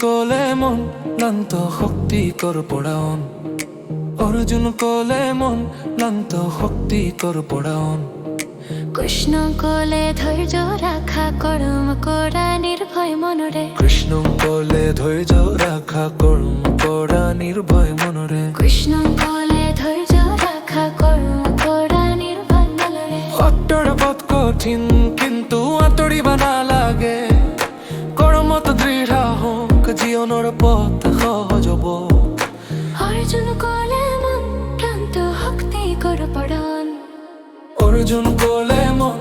কোলে মন ক্লান্ত শক্তি কর পড়াওন, অর্জুন কোলে মন ক্লান্ত শক্তি কর পড়াওন। কৃষ্ণ কোলে ধৈর্য রাখা করম করা নির্ভয় মনরে। কৃষ্ণ কোলে ধৈর্য রাখা করম করা নির্ভয় মনরে। কৃষ্ণ কোলে ধৈর্য রাখা করম করা নির্ভয় মনরে। অট্টর পথ কঠিন কিন্তু আঁতৰিবা নালাগে, কৰ্মত দৃঢ় হোক জীৱনৰ পথ সহজ হ'ব। অর্জুন কোলে মন ক্লান্ত শক্তি কর পড়ন। অর্জুন কোলে মন